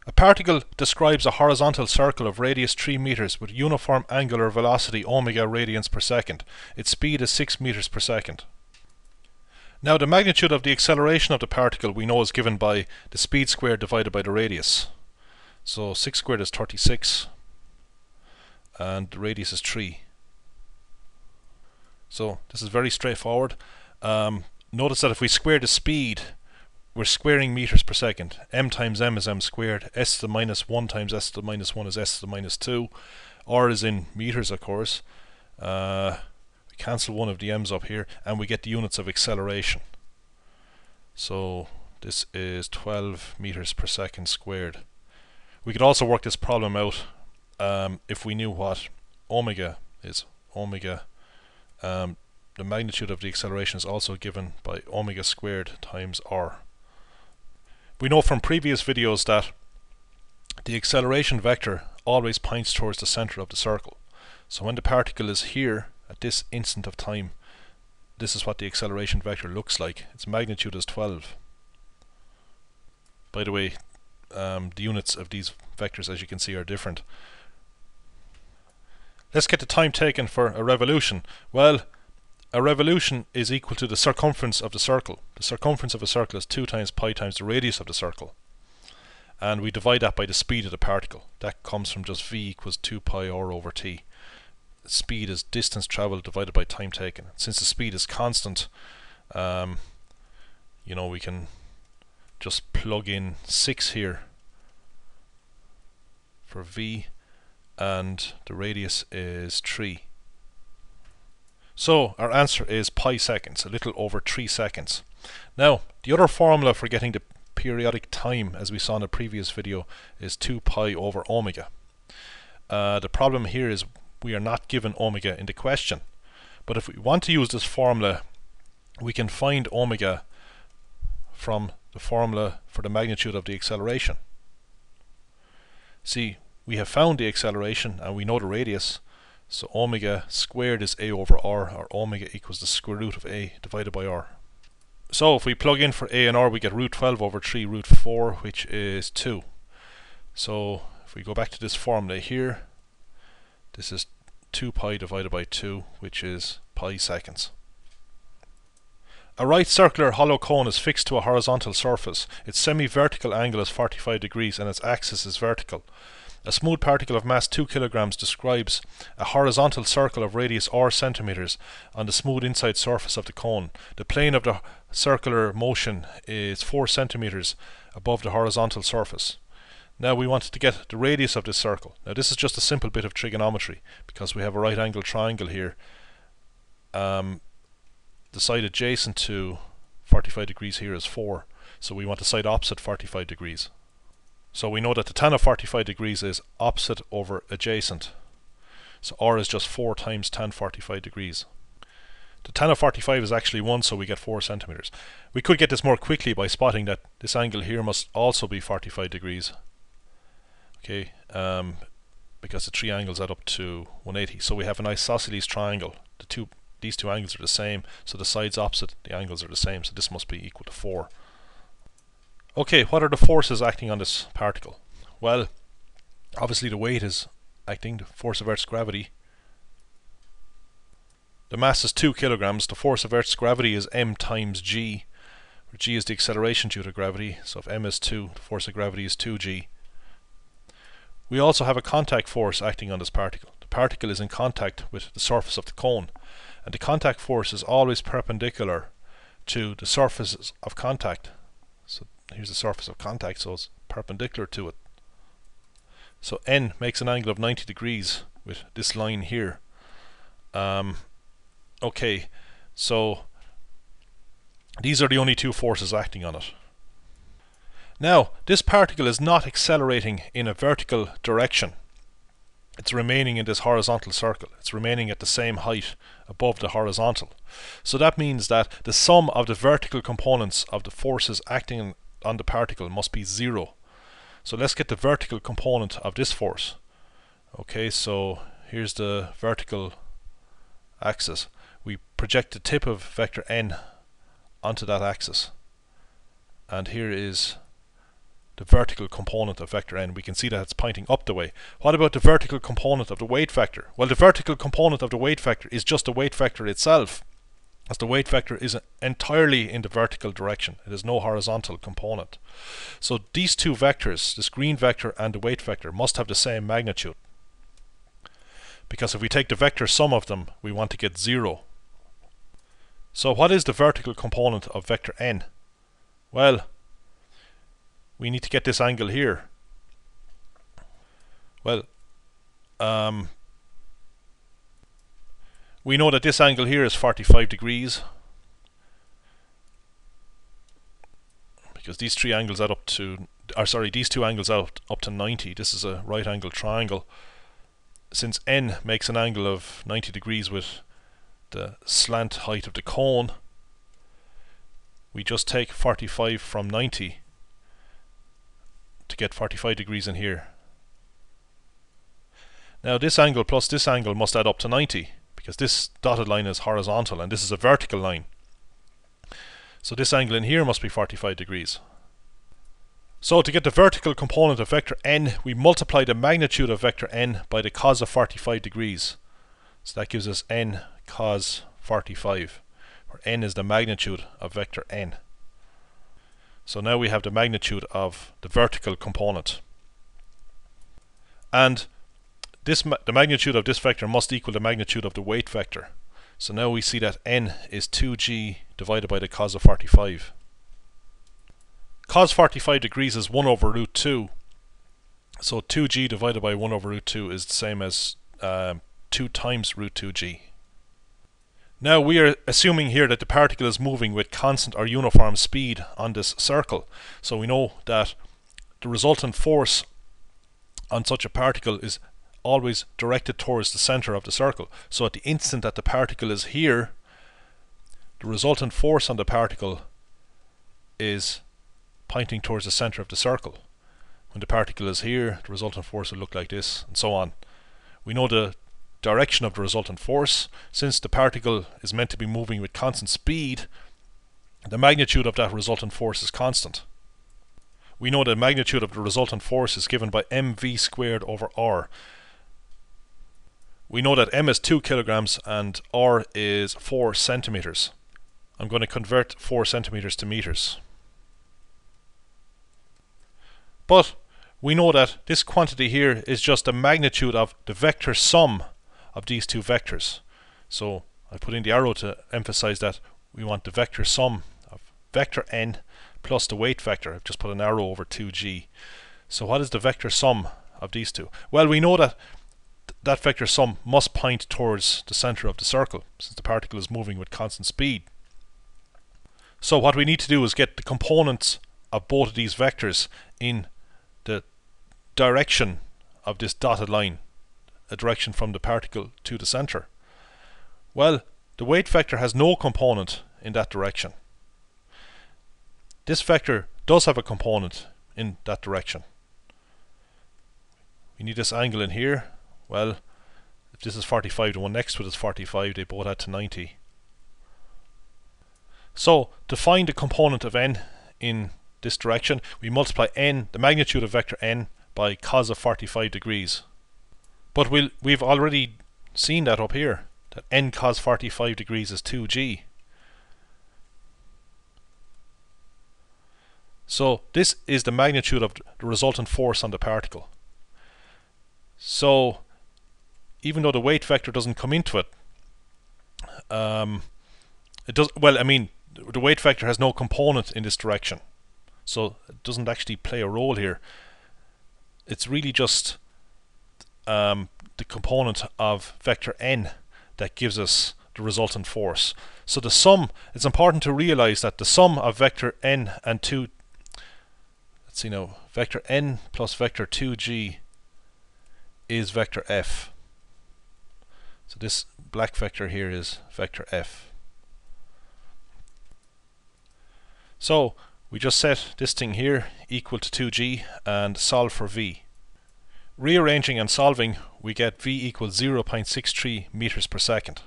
A particle describes a horizontal circle of radius 3 meters with uniform angular velocity omega radians per second. Its speed is 6 meters per second. Now the magnitude of the acceleration of the particle we know is given by the speed squared divided by the radius. So 6 squared is 36 and the radius is 3. So this is very straightforward. Notice that if we square the speed, we're squaring meters per second. M times m is m squared. S to the minus 1 times s to the minus 1 is s to the minus 2. R is in meters, of course. We cancel one of the m's up here and we get the units of acceleration. So this is 12 meters per second squared. We could also work this problem out if we knew what omega is. Omega, the magnitude of the acceleration is also given by omega squared times r. We know from previous videos that the acceleration vector always points towards the center of the circle. So when the particle is here at this instant of time, this is what the acceleration vector looks like. Its magnitude is 12. By the way, the units of these vectors, as you can see, are different. Let's get the time taken for a revolution. Well, a revolution is equal to the circumference of the circle. The circumference of a circle is 2 times pi times the radius of the circle. And we divide that by the speed of the particle. That comes from just v equals 2 pi r over t. Speed is distance travelled divided by time taken. Since the speed is constant, we can just plug in 6 here for v, and the radius is 3. So our answer is pi seconds, a little over 3 seconds. Now, the other formula for getting the periodic time, as we saw in the previous video, is 2 pi over omega. The problem here is we are not given omega in the question. But if we want to use this formula, we can find omega from the formula for the magnitude of the acceleration. See, we have found the acceleration and we know the radius. So omega squared is a over r, or omega equals the square root of a divided by r. So if we plug in for a and r, we get root 12 over 3 root 4, which is 2. So if we go back to this formula here, this is 2 pi divided by 2, which is pi seconds. A right circular hollow cone is fixed to a horizontal surface. Its semi-vertical angle is 45 degrees and its axis is vertical. A smooth particle of mass 2 kilograms describes a horizontal circle of radius r centimeters on the smooth inside surface of the cone. The plane of the circular motion is 4 centimeters above the horizontal surface. Now we want to get the radius of this circle. Now this is just a simple bit of trigonometry because we have a right angled triangle here. The side adjacent to 45 degrees here is 4, so we want the side opposite 45 degrees. So we know that the tan of 45 degrees is opposite over adjacent. So r is just 4 times tan 45 degrees. The tan of 45 is actually 1, so we get 4 centimeters. We could get this more quickly by spotting that this angle here must also be 45 degrees. Okay, because the 3 angles add up to 180. So we have an isosceles triangle. These two angles are the same, so the sides opposite the angles are the same, so this must be equal to 4. Okay, what are the forces acting on this particle? Well, obviously the weight is acting, the force of Earth's gravity. The mass is 2 kilograms. The force of Earth's gravity is m times g, where g is the acceleration due to gravity. So if m is 2, the force of gravity is 2g. We also have a contact force acting on this particle. The particle is in contact with the surface of the cone, and the contact force is always perpendicular to the surfaces of contact. So here's the surface of contact, so it's perpendicular to it. So n makes an angle of 90 degrees with this line here. Okay, so these are the only two forces acting on it. Now, this particle is not accelerating in a vertical direction. It's remaining in this horizontal circle. It's remaining at the same height above the horizontal. So that means that the sum of the vertical components of the forces acting on the particle must be 0. So let's get the vertical component of this force. Okay, so here's the vertical axis. We project the tip of vector n onto that axis. And here is the vertical component of vector n. We can see that it's pointing up the way. What about the vertical component of the weight vector? Well, the vertical component of the weight vector is just the weight vector itself, as the weight vector is entirely in the vertical direction. It has no horizontal component. So these two vectors, this green vector and the weight vector, must have the same magnitude. Because if we take the vector sum of them, we want to get 0. So what is the vertical component of vector n? Well, we need to get this angle here. Well, we know that this angle here is 45 degrees, because these three angles add up to, these two angles add up to 90. This is a right angle triangle. Since n makes an angle of 90 degrees with the slant height of the cone, we just take 45 from 90 to get 45 degrees in here. Now this angle plus this angle must add up to 90, because this dotted line is horizontal and this is a vertical line. So this angle in here must be 45 degrees. So to get the vertical component of vector n, we multiply the magnitude of vector n by the cos of 45 degrees. So that gives us n cos 45, where n is the magnitude of vector n. So now we have the magnitude of the vertical component. And the magnitude of this vector must equal the magnitude of the weight vector. So now we see that n is 2g divided by the cos of 45. Cos 45 degrees is 1 over root 2. So 2g divided by 1 over root 2 is the same as 2 times root 2g. Now we are assuming here that the particle is moving with constant or uniform speed on this circle. So we know that the resultant force on such a particle is always directed towards the center of the circle. So at the instant that the particle is here, the resultant force on the particle is pointing towards the center of the circle. When the particle is here, the resultant force will look like this, and so on. We know the direction of the resultant force. Since the particle is meant to be moving with constant speed, the magnitude of that resultant force is constant. We know the magnitude of the resultant force is given by mv squared over r. We know that m is 2 kilograms and r is 4 centimeters. I'm going to convert 4 centimeters to meters. But we know that this quantity here is just the magnitude of the vector sum of these two vectors. So I put in the arrow to emphasize that we want the vector sum of vector n plus the weight vector. I've just put an arrow over 2g. So what is the vector sum of these two? Well, we know that that vector sum must point towards the center of the circle, since the particle is moving with constant speed. So what we need to do is get the components of both of these vectors in the direction of this dotted line, a direction from the particle to the center. Well, the weight vector has no component in that direction. This vector does have a component in that direction. We need this angle in here. Well, if this is 45, the one next to it is 45, they both add to 90. So to find the component of n in this direction, we multiply n, the magnitude of vector n, by cos of 45 degrees. But we've already seen that up here, that n cos 45 degrees is 2g. So this is the magnitude of the resultant force on the particle. So even though the weight vector doesn't come into it, it does, well, I mean, the weight vector has no component in this direction, so it doesn't actually play a role here. It's really just the component of vector n that gives us the resultant force. So the sum, it's important to realize that the sum of vector n and 2, let's see now, vector n plus vector 2g is vector f. So this black vector here is vector f. So we just set this thing here equal to 2g and solve for v. Rearranging and solving, we get v equals 0.63 meters per second.